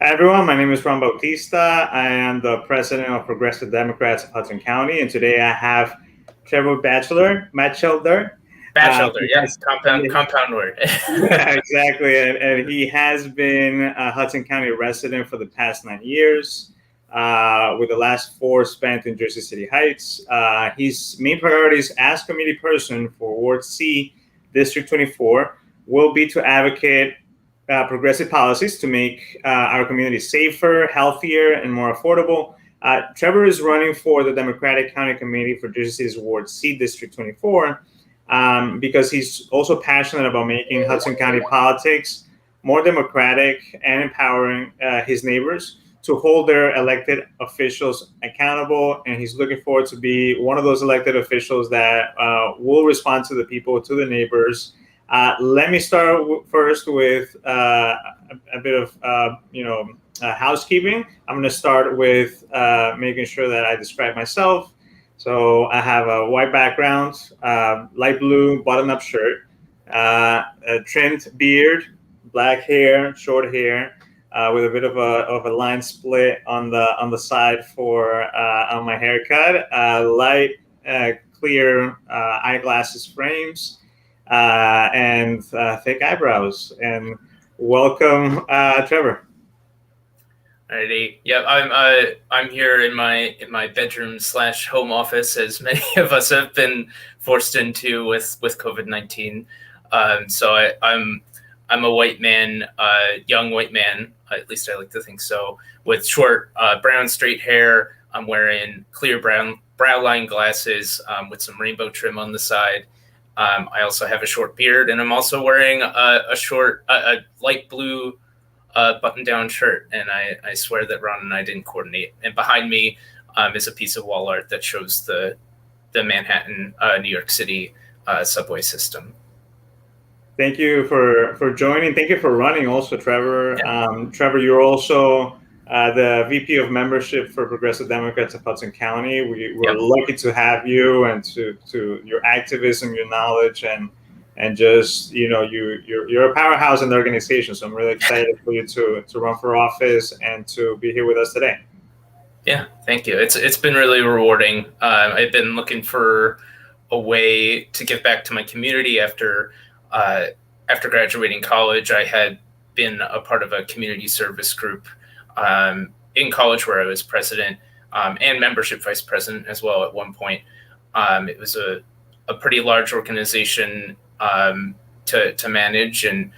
Hi everyone, my name is Ron Bautista. I am the president of Progressive Democrats of Hudson County, and today I have Trevor Batchelder. Batchelder, yep, Has, compound word. yeah, exactly, and he has been a Hudson County resident for the past 9 years, with the last 4 spent in Jersey City Heights. His main priorities as committee person for Ward C, District 24, will be to advocate progressive policies to make our community safer, healthier, and more affordable. Trevor is running for the Democratic County Committee for Jersey City's Ward C, District 24, because he's also passionate about making Hudson County politics more democratic and empowering his neighbors to hold their elected officials accountable. And he's looking forward to be one of those elected officials that will respond to the people, to the neighbors. Let me start first with a bit of housekeeping. I'm going to start with making sure that I describe myself. So I have a white background, light blue button-up shirt, a trimmed beard, black hair, short hair, with a bit of a line split on the side for on my haircut. Light clear eyeglasses frames. And thick eyebrows. And welcome, Trevor. Alrighty. Yep, I'm here in my bedroom / home office, as many of us have been forced into with COVID-19. So I'm a white man, young white man. At least I like to think so. With short brown straight hair. I'm wearing clear brown brow line glasses with some rainbow trim on the side. I also have a short beard, and I'm also wearing a light blue button-down shirt. And I swear that Ron and I didn't coordinate. And behind me is a piece of wall art that shows the Manhattan, New York City subway system. Thank you for joining. Thank you for running also, Trevor. Yeah. Trevor, you're also the VP of Membership for Progressive Democrats of Hudson County. We're lucky to have you, and to your activism, your knowledge, and just you're a powerhouse in the organization. So I'm really excited for you to run for office and to be here with us today. Yeah, thank you. It's been really rewarding. I've been looking for a way to give back to my community after graduating college. I had been a part of a community service group in college where I was president and membership vice president as well at one point. It was a pretty large organization to manage. And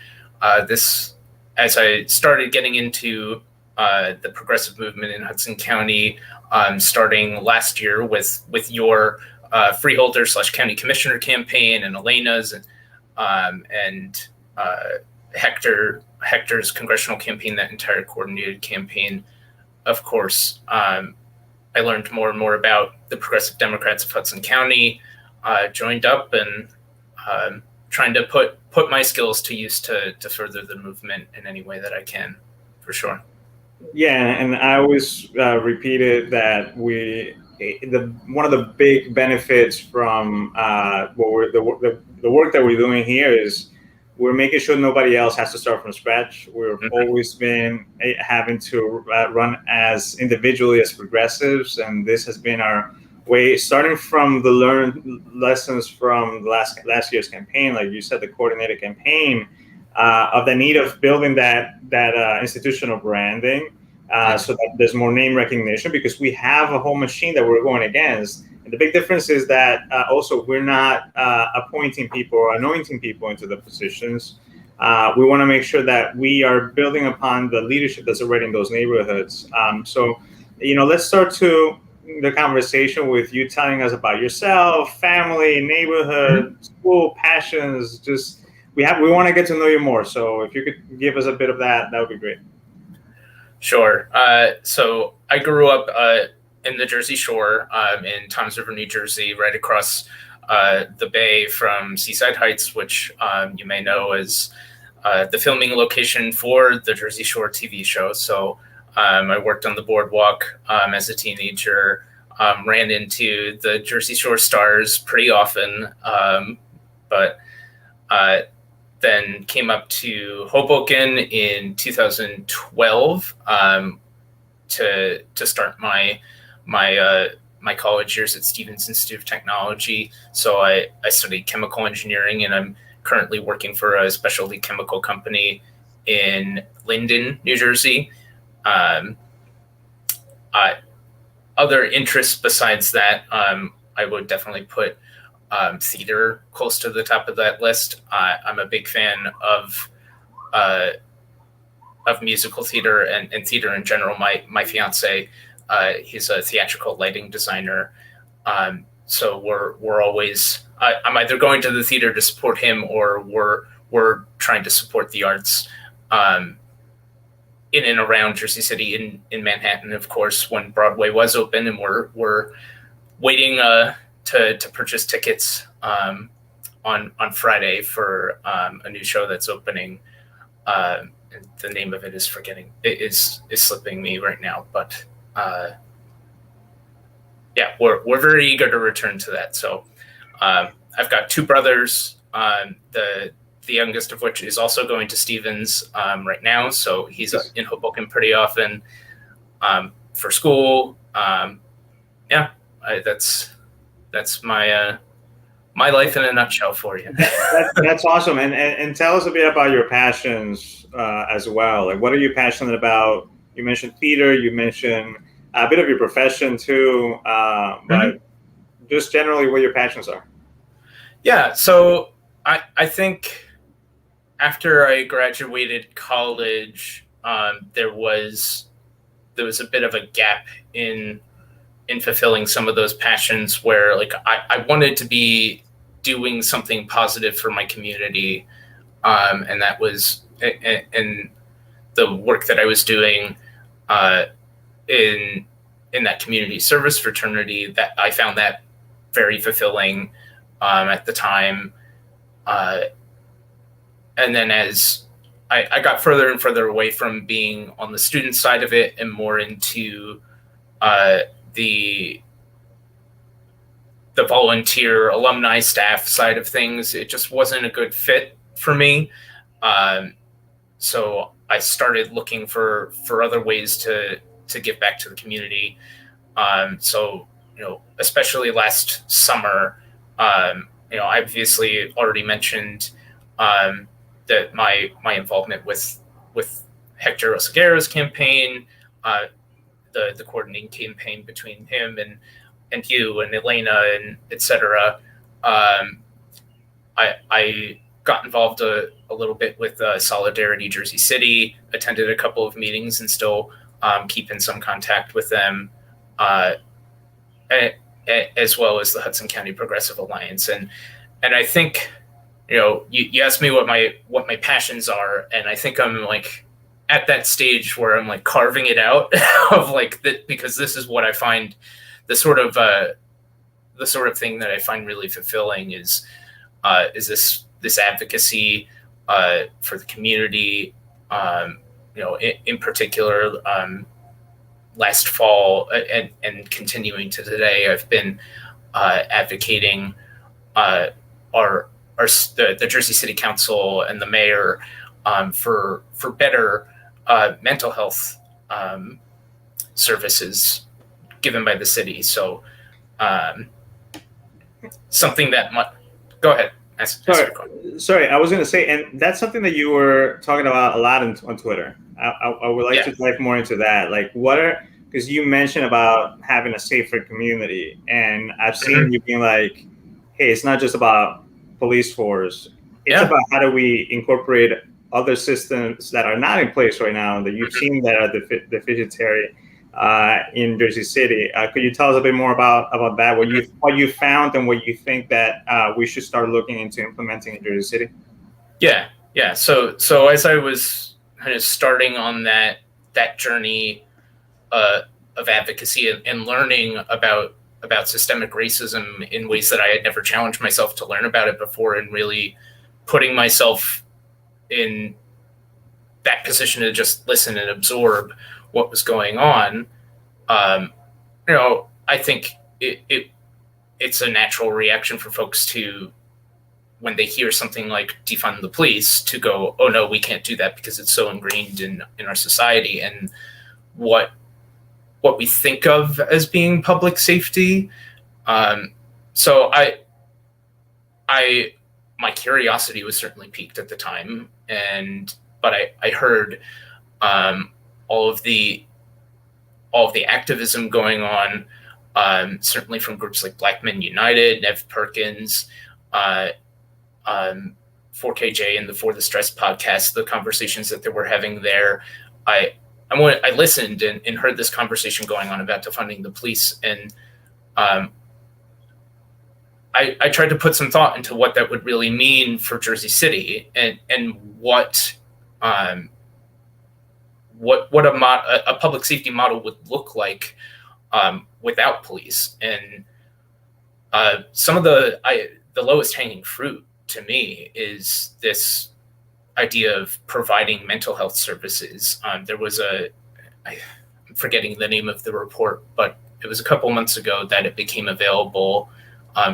this, as I started getting into the progressive movement in Hudson County, starting last year with your freeholder / county commissioner campaign, and Elena's and Hector's congressional campaign, that entire coordinated campaign. Of course, I learned more and more about the Progressive Democrats of Hudson County, joined up, and trying to put my skills to use to further the movement in any way that I can, for sure. Yeah, and I always repeated that one of the big benefits from the work that we're doing here is we're making sure nobody else has to start from scratch. We've always been having to run as individually as progressives, and this has been our way, starting from the learned lessons from last year's campaign, like you said, the coordinated campaign, of the need of building that institutional branding, so that there's more name recognition, because we have a whole machine that we're going against. And the big difference is that also we're not appointing people or anointing people into the positions. We want to make sure that we are building upon the leadership that's already in those neighborhoods. So let's start to the conversation with you telling us about yourself, family, neighborhood, school, passions. Just we want to get to know you more. So if you could give us a bit of that would be great. Sure. So I grew up in the Jersey Shore, in Toms River, New Jersey, right across the bay from Seaside Heights, which you may know as the filming location for the Jersey Shore TV show. So I worked on the boardwalk as a teenager, ran into the Jersey Shore stars pretty often, but then came up to Hoboken in 2012 to start my college years at Stevens Institute of Technology. So I studied chemical engineering, and I'm currently working for a specialty chemical company in Linden, New Jersey. Other interests besides that, I would definitely put theater close to the top of that list. I'm a big fan of musical theater and theater in general. My fiance, he's a theatrical lighting designer, so we're always. I'm either going to the theater to support him, or we're trying to support the arts in and around Jersey City, in Manhattan, of course, when Broadway was open, and we're waiting to purchase tickets on Friday for a new show that's opening. And the name of it is slipping me right now, but yeah, we're very eager to return to that. So I've got two brothers. The youngest of which is also going to Stevens right now, so he's in Hoboken pretty often for school. That's my life in a nutshell for you. That's awesome, and tell us a bit about your passions as well. Like, what are you passionate about? You mentioned theater. You mentioned a bit of your profession too, but just generally what your passions are. Yeah, so I think after I graduated college, there was a bit of a gap in fulfilling some of those passions, where like I wanted to be doing something positive for my community, and that was and the work that I was doing in that community service fraternity, that I found that very fulfilling at the time. And then as I got further and further away from being on the student side of it and more into the volunteer alumni staff side of things, it just wasn't a good fit for me. So I started looking for other ways to give back to the community. So, especially last summer, I obviously already mentioned that my involvement with Hector Oseguera's campaign, the coordinating campaign between him and you and Elena and etc. I got involved a little bit with Solidarity Jersey City, attended a couple of meetings, and still keep in some contact with them, as well as the Hudson County Progressive Alliance. And I think, you asked me what my passions are, and I think I'm like at that stage where I'm like carving it out of like that, because this is what I find the sort of thing that I find really fulfilling is this advocacy for the community. In particular, last fall and continuing to today, I've been advocating the Jersey City Council and the mayor for better mental health services given by the city. So something that go ahead. Sorry, I was going to say, and that's something that you were talking about a lot on Twitter. I would like to dive more into that. Like, because you mentioned about having a safer community, and I've seen you being like, hey, it's not just about police force. It's about how do we incorporate other systems that are not in place right now that you've seen that are deficitary in Jersey City. Could you tell us a bit more about that? What you found and what you think that we should start looking into implementing in Jersey City? Yeah. So as I was kind of starting on that journey of advocacy and learning about systemic racism in ways that I had never challenged myself to learn about it before, and really putting myself in that position to just listen and absorb what was going on, I think it's a natural reaction for folks to when they hear something like defund the police to go, oh no, we can't do that because it's so ingrained in our society and what we think of as being public safety. So my curiosity was certainly piqued at the time, but I heard all of the activism going on, certainly from groups like Black Men United, Nev Perkins, 4KJ, and the For the Stress podcast, the conversations that they were having there. I listened and heard this conversation going on about defunding the police, and I tried to put some thought into what that would really mean for Jersey City and what a public safety model would look like without police. And some of the lowest hanging fruit to me is this idea of providing mental health services. There was I'm forgetting the name of the report, but it was a couple months ago that it became available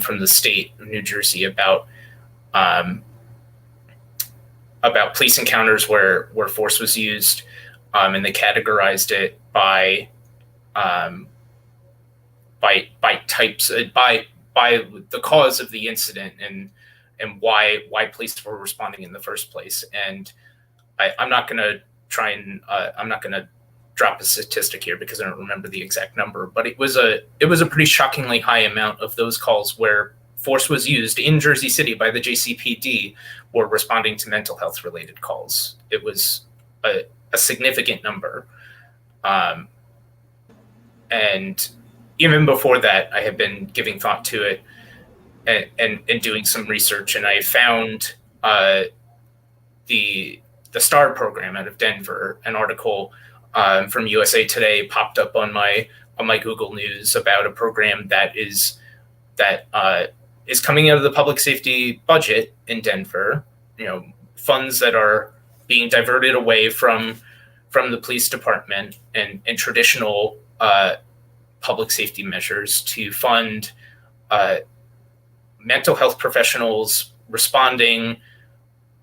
from the state of New Jersey about police encounters where force was used, and they categorized it by types, by the cause of the incident and why police were responding in the first place. And I'm not going to drop a statistic here because I don't remember the exact number, but it was a pretty shockingly high amount of those calls where force was used in Jersey City by the JCPD were responding to mental health related calls. It was a significant number. And even before that, I had been giving thought to it and doing some research, and I found the STAR program out of Denver. An article from USA Today popped up on my Google News about a program that is coming out of the public safety budget in Denver. Funds that are being diverted away from the police department and traditional public safety measures to fund mental health professionals responding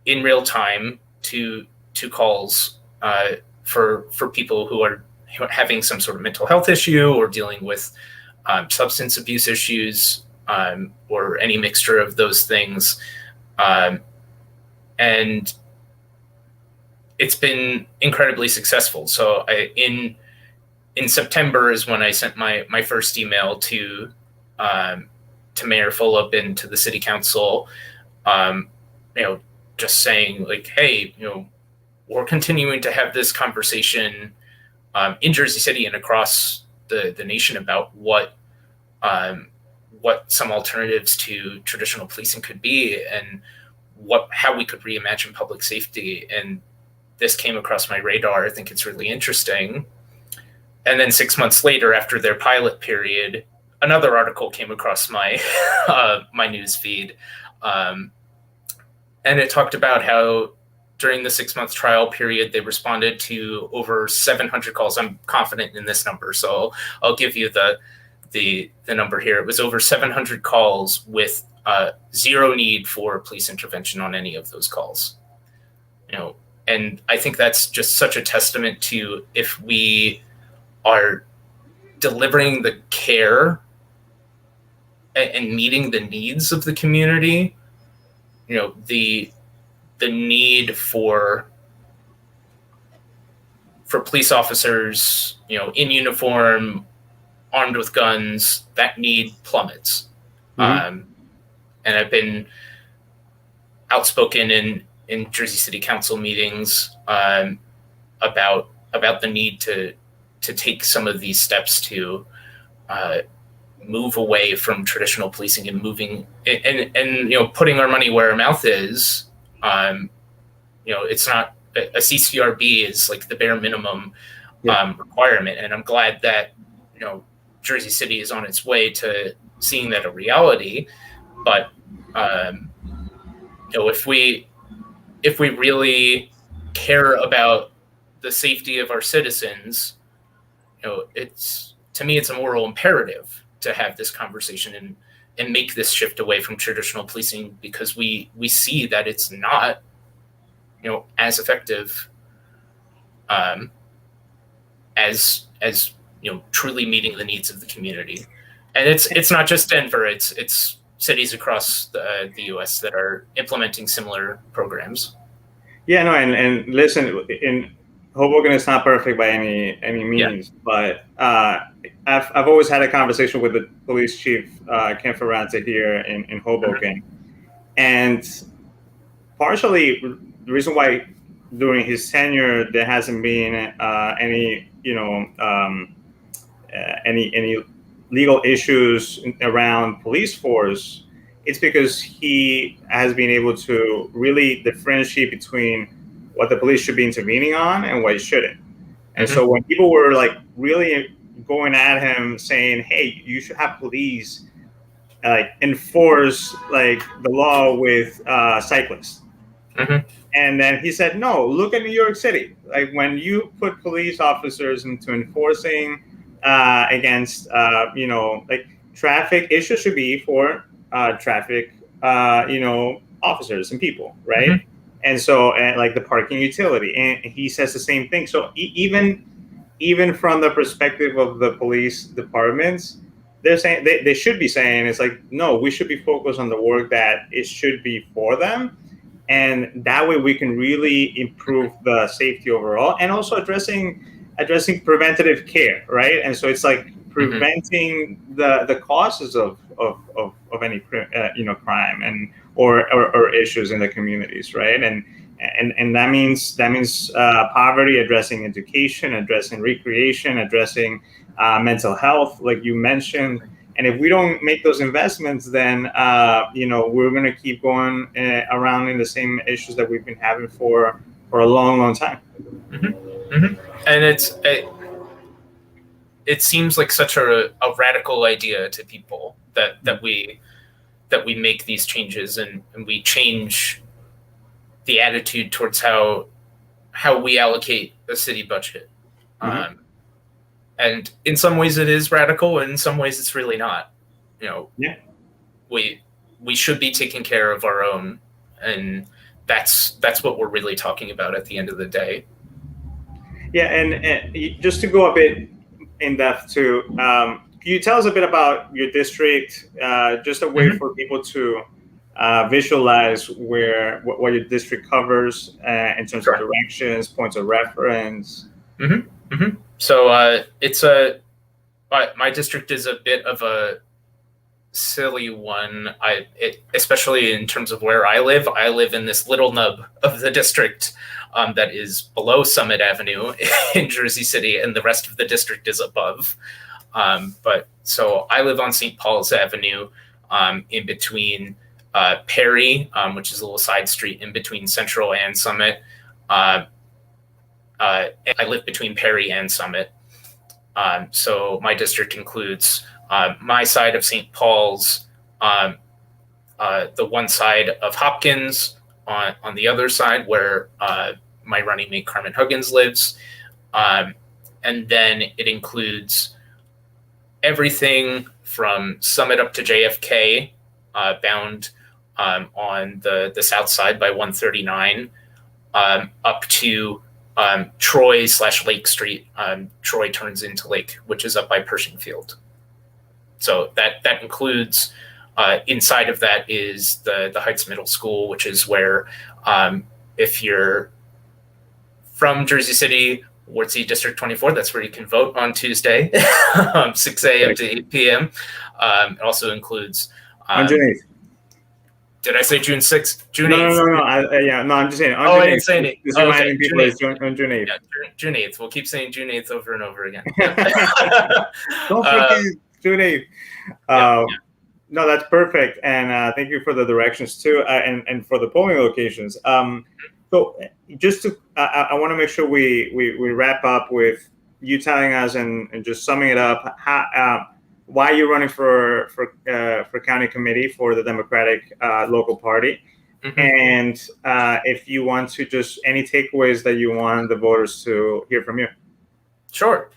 in real time to calls for people who are having some sort of mental health issue or dealing with substance abuse issues, or any mixture of those things. And it's been incredibly successful. So in September is when I sent my first email to Mayor Fulop and to the city council, just saying like, hey, we're continuing to have this conversation in Jersey City and across the nation about what some alternatives to traditional policing could be and how we could reimagine public safety. And this came across my radar. I think it's really interesting. And then 6 months later, after their pilot period, another article came across my my news feed, and it talked about how during the 6-month trial period, they responded to over 700 calls. I'm confident in this number, so I'll give you the number here. It was over 700 calls with zero need for police intervention on any of those calls. And I think that's just such a testament to, if we are delivering the care and meeting the needs of the community, the need for police officers, in uniform, armed with guns, that need plummets. Mm-hmm. And I've been outspoken in Jersey City Council meetings about the need to take some of these steps to move away from traditional policing and moving and putting our money where our mouth is. It's not a CCRB is like the bare minimum requirement, and I'm glad that Jersey City is on its way to seeing that a reality. But if we really care about the safety of our citizens, to me it's a moral imperative to have this conversation make this shift away from traditional policing, because we see that it's not, as effective as truly meeting the needs of the community. And it's not just Denver; it's cities across the U.S. that are implementing similar programs. Yeah, no, and listen, in Hoboken is not perfect by any means, but I've always had a conversation with the police chief, Ken Ferrante, here in Hoboken, and partially the reason why during his tenure there hasn't been any any legal issues around police force, it's because he has been able to really differentiate between what the police should be intervening on and what it shouldn't. And so when people were like really going at him saying, hey, you should have police like enforce like the law with cyclists. And then he said, no, look at New York City. Like when you put police officers into enforcing against, like traffic, it should be for traffic, officers and people, right? And so, like the parking utility, and he says the same thing. So even from the perspective of the police departments, they're saying they should be saying it's like, no, we should be focused on the work that it should be for them, and that way we can really improve the safety overall, and also addressing preventative care, right? And so it's like preventing the causes of any crime and or issues in the communities, right? And that means poverty, addressing education, addressing recreation, addressing mental health, like you mentioned. And if we don't make those investments, then we're going to keep going around in the same issues that we've been having for a long time. And it seems like such a radical idea to people that we make these changes and we change the attitude towards how we allocate a city budget. And in some ways it is radical, and in some ways it's really not. We should be taking care of our own, and that's what we're really talking about at the end of the day. Yeah, and just to go a bit in depth too, can you tell us a bit about your district, just a way for people to visualize what your district covers in terms of directions, points of reference? So my district is a bit of a silly one. Especially in terms of where I live. I live in this little nub of the district that is below Summit Avenue in Jersey City, and the rest of the district is above. But so I live on St. Paul's Avenue, in between Perry, which is a little side street in between Central and Summit. I live between Perry and Summit. So my district includes my side of St. Paul's, the one side of Hopkins, on the other side where my running mate Carmen Huggins lives. And then it includes everything from Summit up to JFK, bound on the south side by 139, up to Troy/Lake Street. Troy turns into Lake, which is up by Pershing Field. So that includes, inside of that is the Heights Middle School, which is where, if you're from Jersey City, Ward C District 24, that's where you can vote on Tuesday, 6 a.m. to 8 p.m. It also includes... on June 8th. Did I say June 6th? June 8th? No. I'm just saying. I didn't say it. Just reminding people it's on June 8th. Yeah, June 8th. We'll keep saying June 8th over and over again. Don't forget June 8th. No, that's perfect. And thank you for the directions too, and for the polling locations. So just to, I want to make sure we wrap up with you telling us and just summing it up, why you're running for county committee for the Democratic local party, and if you want to just any takeaways that you want the voters to hear from you. Sure.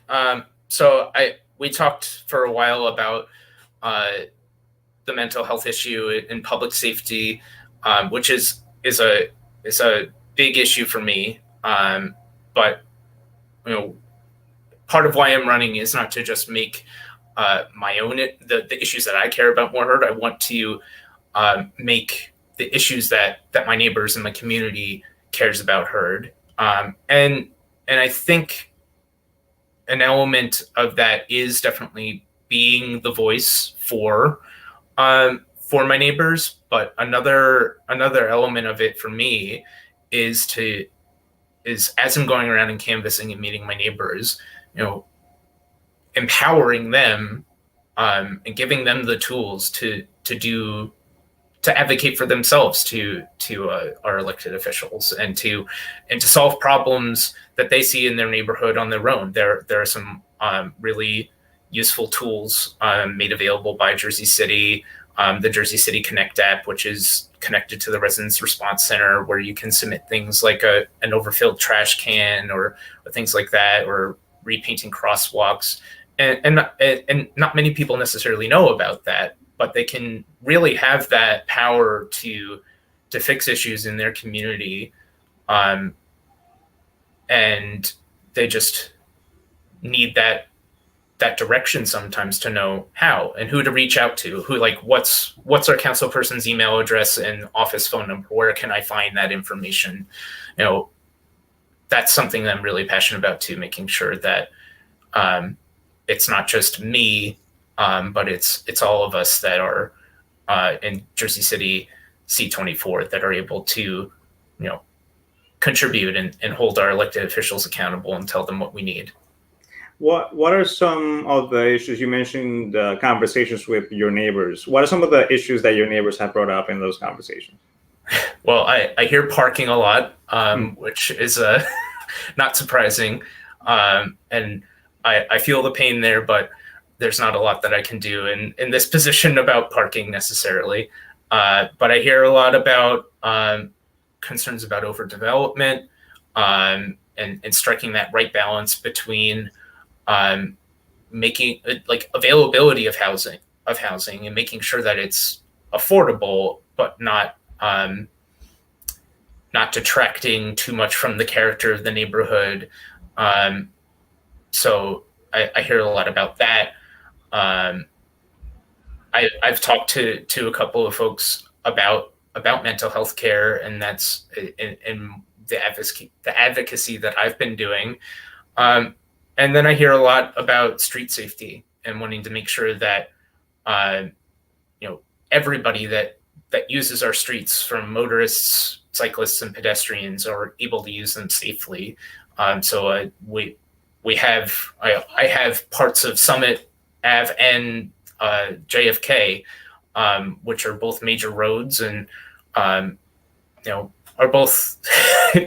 So we talked for a while about the mental health issue in public safety, which is a big issue for me. But part of why I'm running is not to just make my own the issues that I care about more heard. I want to make the issues that my neighbors and my community cares about heard. And I think an element of that is definitely being the voice for my neighbors. But another element of it for me is as I'm going around and canvassing and meeting my neighbors, empowering them and giving them the tools to advocate for themselves to our elected officials and to solve problems that they see in their neighborhood on their own. There are some really useful tools made available by Jersey City, the Jersey City Connect app, which is connected to the Residence Response Center, where you can submit things like an overfilled trash can or things like that, or repainting crosswalks. And not many people necessarily know about that, but they can really have that power to fix issues in their community. And they just need that direction sometimes to know how and who to reach out to, what's our council person's email address and office phone number, where can I find that information? That's something that I'm really passionate about too, making sure that it's not just me, but it's all of us that are in Jersey City C24 that are able to, contribute and hold our elected officials accountable and tell them what we need. What are some of the issues you mentioned? Conversations with your neighbors. What are some of the issues that your neighbors have brought up in those conversations? Well, I hear parking a lot, which is not surprising, and I feel the pain there, but there's not a lot that I can do in this position about parking necessarily. But I hear a lot about concerns about overdevelopment and striking that right balance between making availability of housing and making sure that it's affordable, but not detracting too much from the character of the neighborhood. So I hear a lot about that. I've talked to a couple of folks about mental health care, and that's in the advocacy that I've been doing. And then I hear a lot about street safety and wanting to make sure that everybody that uses our streets, from motorists, cyclists, and pedestrians, are able to use them safely. So I have parts of Summit Ave and JFK, which are both major roads, and are both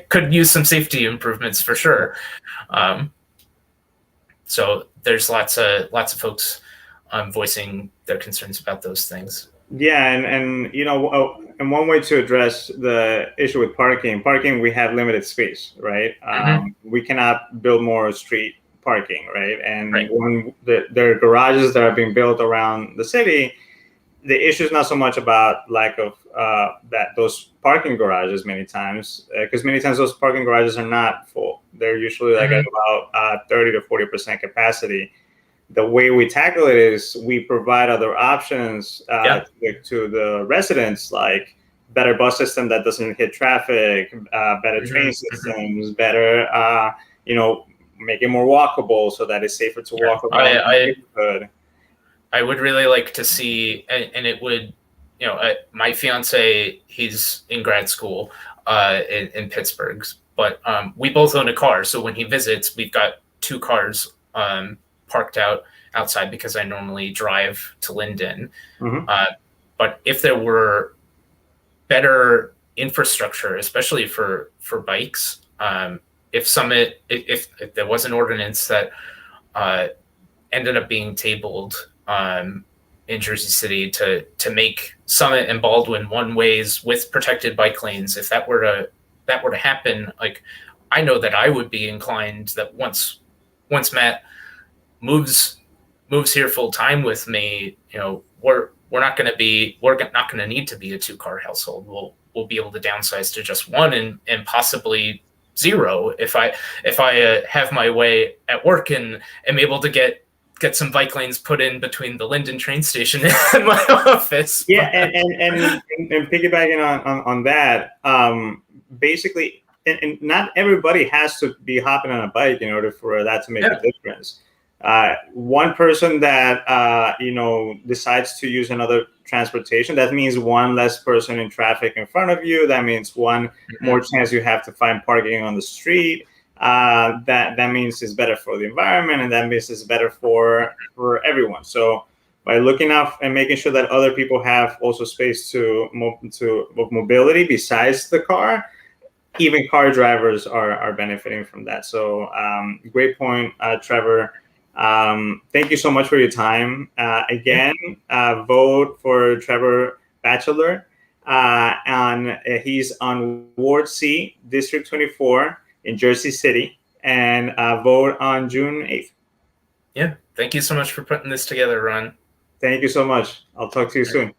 could use some safety improvements for sure. So there's lots of folks voicing their concerns about those things. Yeah, and one way to address the issue with parking, we have limited space, right? We cannot build more street parking, right? And when there are garages that are being built around the city, the issue is not so much about lack of those parking garages many times, because many times those parking garages are not full. They're usually at about 30 to 40% capacity. The way we tackle it is we provide other options to the residents, like better bus system that doesn't hit traffic, better train systems, better, make it more walkable so that it's safer to walk around the neighborhood. I would really like to see, and it would, my fiance, he's in grad school in Pittsburgh, but we both own a car. So when he visits, we've got two cars parked outside because I normally drive to Linden. But if there were better infrastructure, especially for bikes, if there was an ordinance that ended up being tabled in Jersey City to make Summit and Baldwin one ways with protected bike lanes, if that were to happen, I know that I would be inclined that once Matt moves here full time with me, we're not going to need to be a 2-car household. We'll be able to downsize to just one and possibly 0 if I have my way at work and am able to get some bike lanes put in between the Linden train station and my office. Yeah, and piggybacking on that, basically, and not everybody has to be hopping on a bike in order for that to make a difference. One person that decides to use another transportation, that means one less person in traffic in front of you. That means one more chance you have to find parking on the street. That means it's better for the environment, and that means it's better for everyone. So by looking out and making sure that other people have also space to mobility besides the car, even car drivers are benefiting from that. So great point, Trevor. Thank you so much for your time. Again, vote for Trevor Batchelder. He's on Ward C, District 24 in Jersey City, and vote on June 8th. Yeah, thank you so much for putting this together, Ron. Thank you so much. I'll talk to you soon.